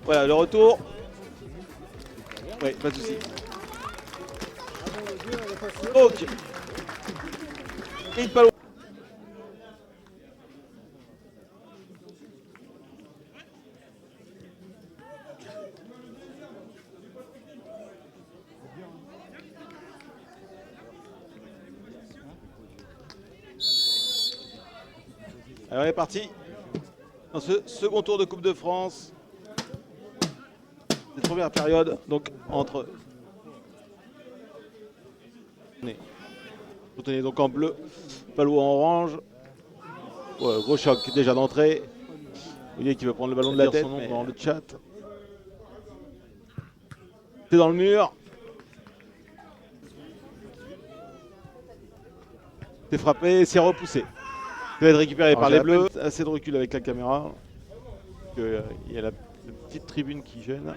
Voilà, le retour. Oui, pas de souci. Ok. Et pas loin. Alors, on est parti dans ce second tour de Coupe de France. Cette première période, donc entre. Vous tenez donc en bleu, Palou en orange. Ouais, gros choc déjà d'entrée. Olivier qui veut prendre le ballon de la tête son nom dans le chat. C'est dans le mur. C'est frappé, c'est repoussé. Ça va être récupéré par les bleus. Assez de recul avec la caméra. Il y a la petite tribune qui gêne.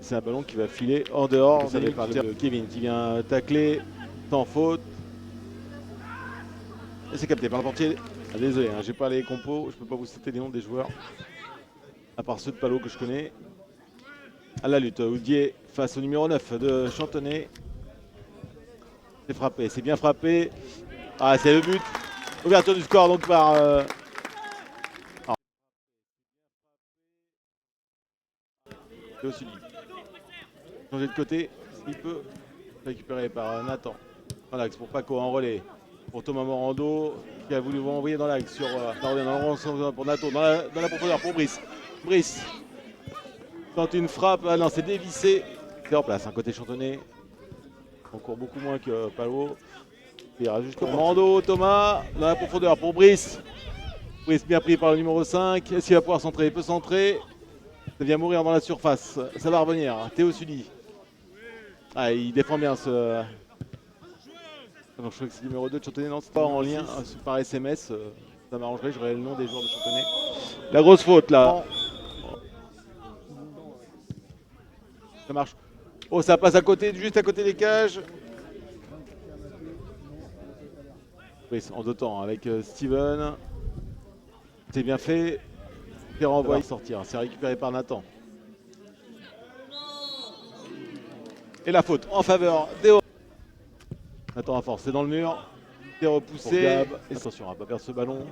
C'est un ballon qui va filer en dehors. Ça va par Kevin qui vient tacler sans faute. Et c'est capté par le portier. Ah, désolé, hein, j'ai pas les compos, je peux pas vous citer les noms des joueurs. À part ceux de Palot que je connais. À la lutte, Oudier face au numéro 9 de Chantenay. C'est frappé, c'est bien frappé. Ah, c'est le but. Ouverture du score donc par. Changer de côté, s'il peut. Récupéré par Nathan. Dans l'axe pour Paco en relais. Pour Thomas Morando qui a voulu vous envoyer dans l'axe sur. Pour Nathan, dans la profondeur pour Brice. Brice tente une frappe. Ah non, c'est dévissé. C'est en place, hein, côté Chantenay. On court beaucoup moins que Palot. Il ira juste Morando, Thomas, dans la profondeur pour Brice. Brice bien pris par le numéro 5. Est-ce qu'il va pouvoir centrer? Il peut centrer. Ça vient mourir dans la surface. Ça va revenir. Théo Sully. Ah, il défend bien ce. Donc, je crois que c'est le numéro 2 de Chantenay. Non, c'est pas en lien par SMS. Ça m'arrangerait, j'aurais le nom des joueurs de Chantenay. La grosse faute là. Ça marche. Oh, ça passe à côté, juste à côté des cages. Oui, en deux temps avec Steven. C'est bien fait. C'est renvoyé sortir. C'est récupéré par Nathan. Et la faute en faveur des. Nathan à force, c'est dans le mur. C'est repoussé. Attention, on va pas perdre ce ballon.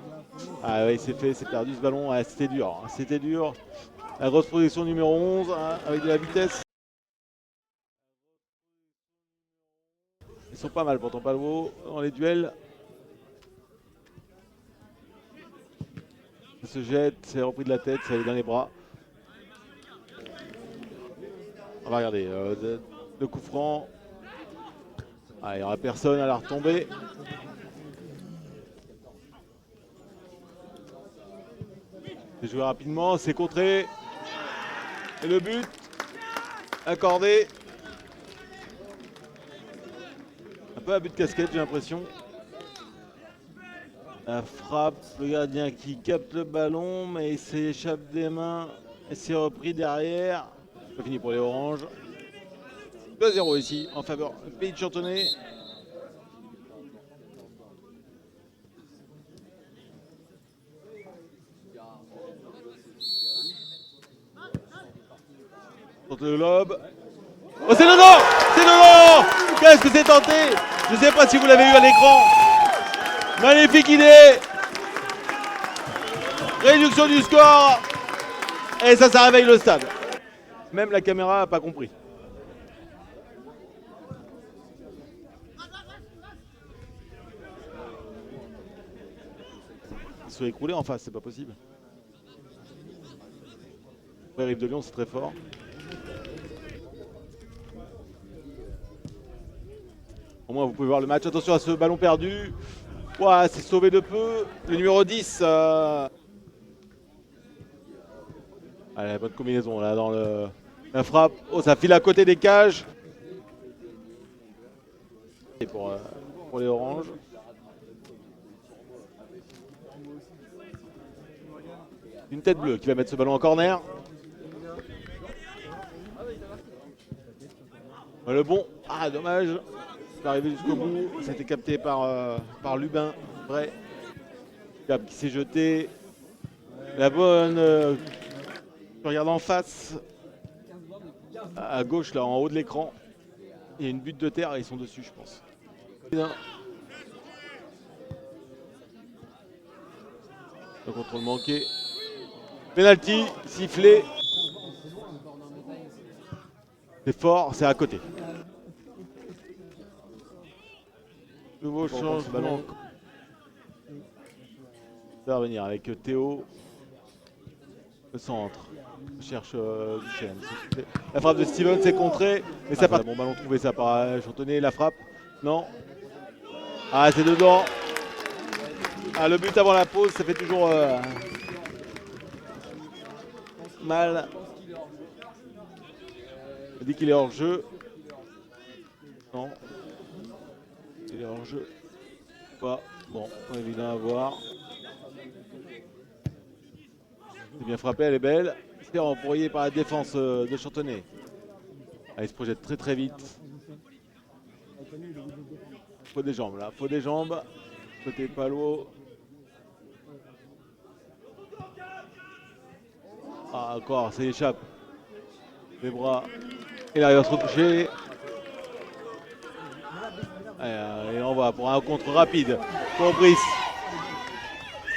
Ah oui, c'est fait, c'est perdu ce ballon. Ah, c'était dur. C'était dur. La grosse projection numéro 11 hein, avec de la vitesse. Ils sont pas mal pourtant Palou dans les duels. Il se jette, c'est repris de la tête, ça est dans les bras. On va regarder le coup franc. Ah, il n'y aura personne à la retomber. C'est joué rapidement, c'est contré. Et le but accordé. Un peu à but de casquette, j'ai l'impression. La frappe, le gardien qui capte le ballon, mais il s'échappe des mains. Et c'est repris derrière. C'est fini pour les oranges. 2-0 ici en faveur du Pays de Chantenay. Tente le lob. Oh, c'est dedans! C'est dedans! Qu'est-ce que c'est tenté? Je ne sais pas si vous l'avez eu à l'écran. Magnifique idée! Réduction du score! Et ça réveille le stade. Même la caméra n'a pas compris. Ils se sont écroulés en face, c'est pas possible. Après, Rive de Lyon, c'est très fort. Au moins, vous pouvez voir le match. Attention à ce ballon perdu. Ouah, c'est sauvé de peu. Le numéro 10. Allez, bonne combinaison là dans la frappe. Oh, ça file à côté des cages. Et pour les oranges. Une tête bleue qui va mettre ce ballon en corner. Le bon Ah, dommage. C'est arrivé jusqu'au bout. C'était capté par Lubin. Vrai. Gab qui s'est jeté. La bonne. Je regarde en face. À gauche, là, en haut de l'écran. Il y a une butte de terre et ils sont dessus, je pense. Bien. Le contrôle manqué. Penalty, sifflé. C'est fort, c'est à côté. Nouveau changement. Ça va venir avec Théo. Le centre. Cherche Duchesne. La frappe de Steven s'est contrée. Mais ça part. Bon ballon trouvé, ça par Chantonnet. La frappe. Non. Ah, c'est dedans. Ah, le but avant la pause, ça fait toujours mal. Il dit qu'il est hors jeu. Non. Il est hors jeu. Pas. Bon, pas évident à voir. C'est bien frappé, elle est belle. C'est employé par la défense de Chantonnet. Ah, il se projette très très vite. Faut des jambes là, faut des jambes. Côté Palo. Ah, encore, ça échappe. Les bras. Il arrive à se retoucher. Et on va pour un contre rapide pour Brice.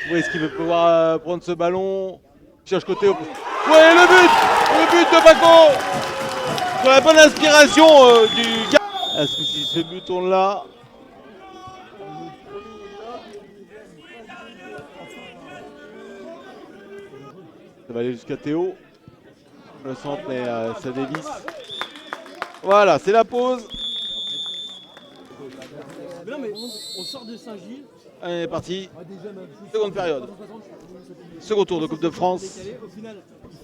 Brice qui veut pouvoir prendre ce ballon. Cherche côté. Ouais, le but de Paco. Sur la bonne inspiration du gars. Est-ce que si ce but tourne là? Ça va aller jusqu'à Théo. Le centre, mais ça dévisse. Voilà, c'est la pause. Mais non, mais on sort de Saint-Gilles. Allez, parti. Seconde période. Second tour de Coupe de France.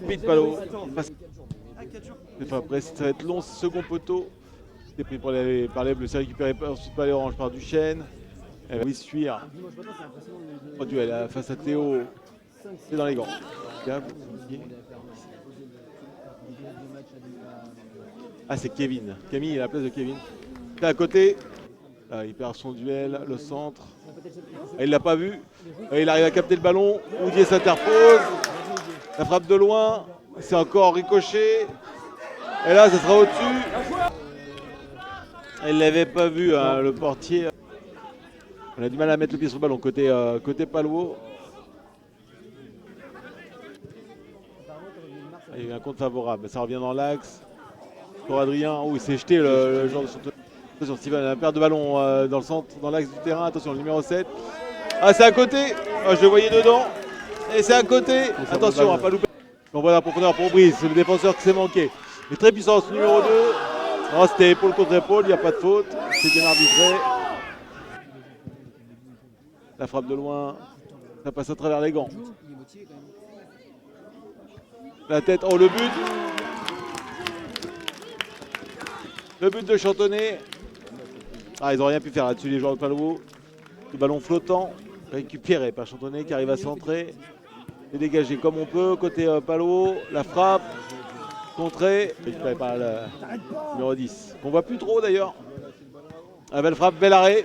Pete Palo. Après, ça va être long. Second poteau. C'est pris par les bleus. C'est récupéré ensuite par les oranges par Duchesne. Elle va suivre. Au duel face à Théo. C'est dans les gants. Ah, c'est Kevin. Camille est à la place de Kevin. C'est à côté. Là, il perd son duel. Le centre. Il l'a pas vu. Il arrive à capter le ballon. Oudier s'interpose. La frappe de loin. C'est encore ricochet. Et là, ça sera au-dessus. Il l'avait pas vu, hein, le portier. On a du mal à mettre le pied sur le ballon côté Palouot. Il y a eu un compte favorable, mais ça revient dans l'axe. Pour Adrien, il s'est jeté le genre de son. Attention, Steven, la perte de ballon dans le centre, dans l'axe du terrain. Attention, le numéro 7. Ah, c'est à côté. Ah, je le voyais dedans. Et c'est à côté. Attention, à pas louper. On voit la profondeur pour Brice, le défenseur qui s'est manqué. Mais très puissant, ce numéro 2. Oh, c'était épaule contre épaule, il n'y a pas de faute. C'est bien arbitré. La frappe de loin. Ça passe à travers les gants. La tête, oh le but. Le but de Chantonnet. Ah, ils n'ont rien pu faire là-dessus, les joueurs de Palouot. Le ballon flottant, récupéré par Chantonnet qui arrive à centrer. Et dégagé comme on peut, côté Palouot. La frappe, contrée. Récupéré par le numéro 10. Qu'on voit plus trop d'ailleurs. La belle frappe, bel arrêt.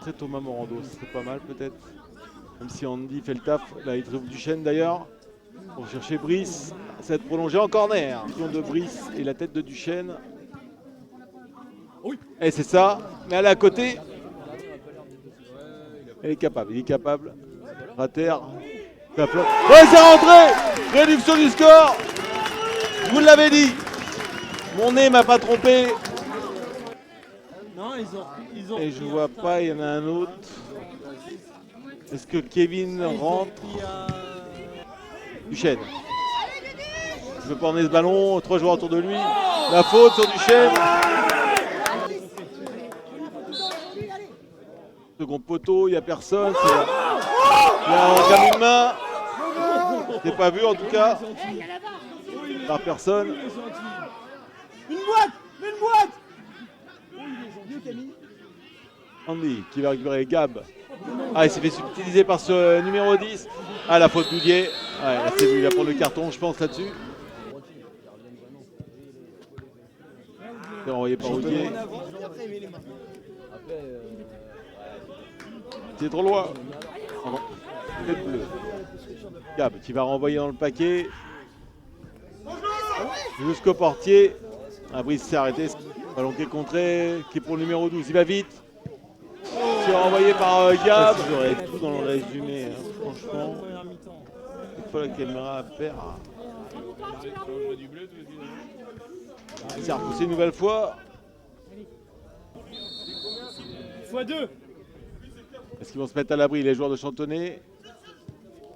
Très Thomas Morando, ce serait pas mal peut-être. Même si Andy fait le taf. Là, il trouve Duchesne d'ailleurs. Pour chercher Brice. Ça va être prolongé en corner. Pion de Brice et la tête de Duchesne. Et c'est ça. Mais elle est à côté. Elle est capable. Il est capable. Rater. Ouais, c'est rentré. Réduction du score. Je vous l'avais dit. Mon nez m'a pas trompé. Non, ils ont Et je vois pas, il y en a un autre. Est-ce que Kevin rentre? Duchesne. Je veux pas emmener ce ballon, 3 joueurs autour de lui. La faute sur Duchesne. Second poteau, il n'y a personne. Il y a encore une main. C'est pas vu en tout cas. Par personne. Une boîte. Andy qui va récupérer Gab. Ah, il s'est fait subtiliser par ce numéro 10. Ah, la faute d'Oudier. Ouais, c'est lui, il va prendre le carton, je pense, là-dessus. C'est renvoyé par Oudier. C'est trop loin. Tête bleue. Gab qui va renvoyer dans le paquet. Jusqu'au portier. Un brise s'est arrêté. Ballon qui est contré, qui est pour le numéro 12. Il va vite. C'est renvoyé par Gab. J'aurais tout dans le résumé, hein, franchement. Il faut la caméra perd. Il s'est repoussé une nouvelle fois. x2. Est-ce qu'ils vont se mettre à l'abri les joueurs de Chantonnay?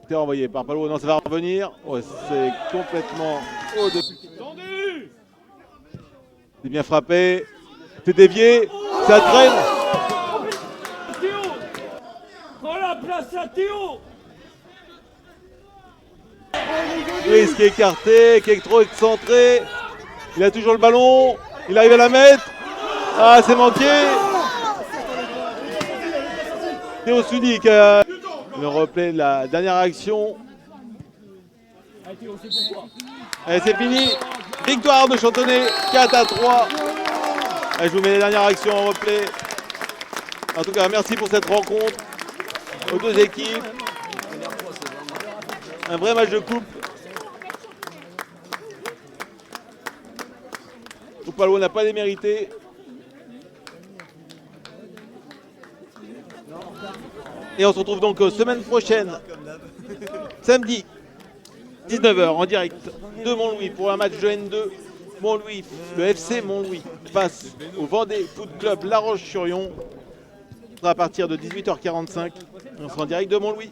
C'est renvoyé par Palo. Non, ça va revenir. Oh, c'est complètement au-dessus. C'est bien frappé. C'est dévié. Ça traîne. Théo. Prends la place à Théo. Risque écarté, qui est trop excentré. Il a toujours le ballon. Il arrive à la mettre. Ah, c'est manqué. Théo Soudi qui a le replay de la dernière action. Allez Théo, c'est pour toi. Allez, c'est fini. Victoire de Chantonnay, 4-3. Allez, je vous mets les dernières actions en replay. En tout cas, merci pour cette rencontre aux deux équipes. Un vrai match de coupe. Palo n'a pas démérité. Et on se retrouve donc semaine prochaine, samedi, 19h en direct de Montlouis pour un match de N2. Montlouis, le FC Montlouis face au Vendée Foot Club La Roche-sur-Yon. Ce sera à partir de 18h45. On sera en direct de Montlouis.